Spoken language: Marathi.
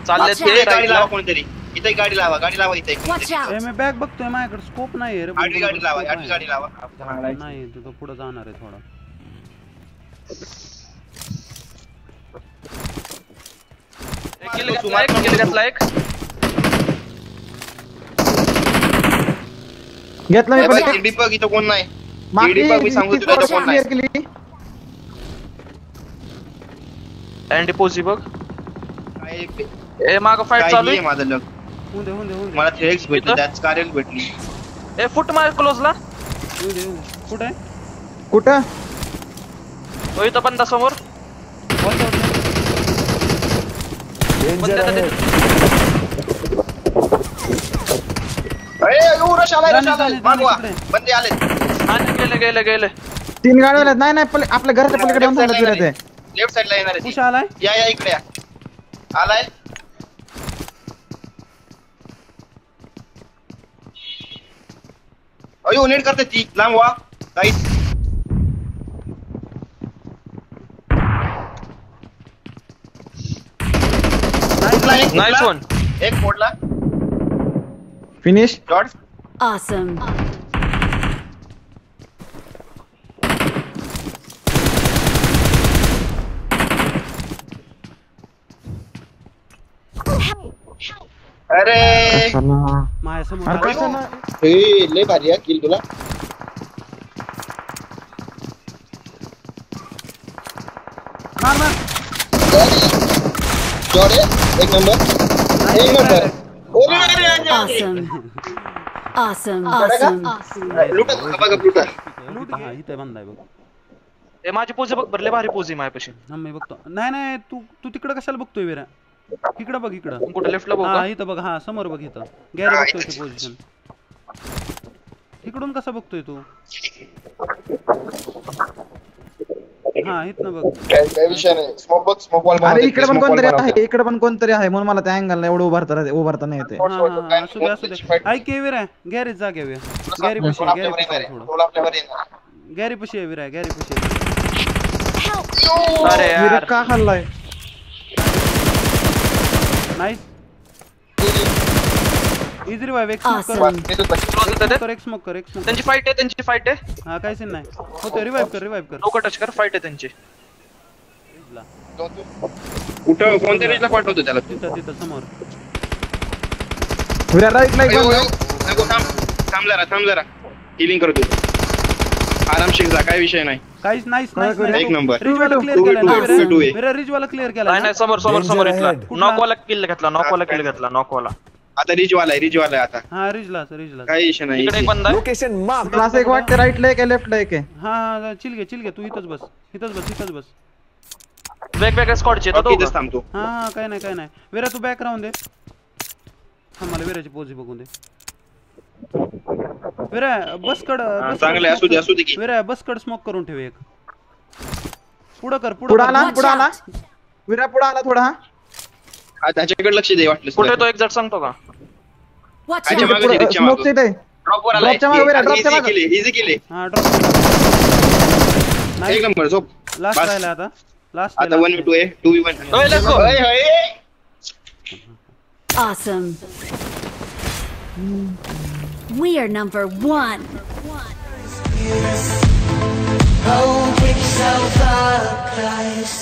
चालले ते गाडी लावा कोणतरी इथे गाडी लावा इथे मी बॅग बघतोय माझ्याकडे स्कोप नाही रे गाडी लावा नाही तू पुढे जाणार आहे थोडा किल घेतला एक घेतला मी पण दीपक इथं कोण नाही दीपक मी सांगतो तुला इथं कोण नाही अँडी पोझी बघ ए माग फाईट चालू आहे माझं लग मला थ्रेक्स भेटले त्याच कार्यल भेटली ए फुट मार क्लोजला कुठं तो इथं बंदा समोर रश आलाय मागवा बंदे आले गेले 3 गाड्या आल्यात नाही आपल्या घराच्या पलीकडे येऊन थांबले ते लेफ्ट साइडला येणार आहे कुठे आलाय या इकडे आलाय अयो नेट करते ती लांब वा गाईस नाइस वन एक मोडला फिनिश डॉट Awesome. अरे माझ्या समोर हे लय भारी आहे किल तुला मार जॉडे एक नंबर Awesome. लूट इथे बंद आहे बघ ए माझी पोझी बघ भरले भारी पोझी माझ्यापाशी मी बघतो नाही तू तिकडे कशाला बघतोय वेरा इकडे बघ इकडं कुठे लेफ्टला बघ हा इथं बघ हा समोर बघ इथं गॅरी बघतोय पोझिशन इकडून कसं बघतोय तू हा इथनं बघ काय विषय नाही स्मोक वॉल अरे इकडे पण कोणतरी आहे म्हणून मला त्या अँगलला एवढं उभारता नाही येते असू दे ऐक वेरा गॅरेज जा घ्या गॅरी पशी आहे विरा गॅरी पशी अरे यार का खाल्लाय नाइस इजी रिवाइव एक स्मोक कर त्यांची फाईट आहे हा काय सीन नाही होते रिवाइव कर लोक टच कर फाईट आहे त्यांची कुठं कोणत्या रेंजला पाठवतो त्याला तिथं समोर राईट लाईक थांब जरा हिलिंग करतो आरामशीर जा काय विषय नाही काहीच नाहीस एक नंबर रिजवाला क्लिअर केला रिजवाला क्लिअर केला नाही समोर इथला नॉकवाला किल घेतला नॉकवाला आता रिजवाला आहे आता हा रिजला काही विषय नाही इकडे एक बंदा आहे लोकेशन मार्क क्लास एक वाटते राईट ला एक लेफ्ट ला एक हा चिल घे तू इथंच बस वेगवेगळ्या स्क्वॉडचे तो इथंच थांबतो हा काय नाही वेरा तू बॅक राहून दे मला वेराची पोझी बघून दे वेरा बसकड चांगले असू दे की वेरा बसकड स्मोक करून ठेव एक पुढे आला विरा पुढे आला थोडा हा त्याच्याकडे लक्ष दे वाटलं कुठे तो एक्झॅक्ट सांगतो का स्मोक चे ते ड्रॉप वर आला इझी केले हा ड्रॉप एक नंबर झोप लास्ट राहिला आता 1v2 आहे 2v1 ओय let's go Awesome. We are number 1. Oh, pick yourself up, guys.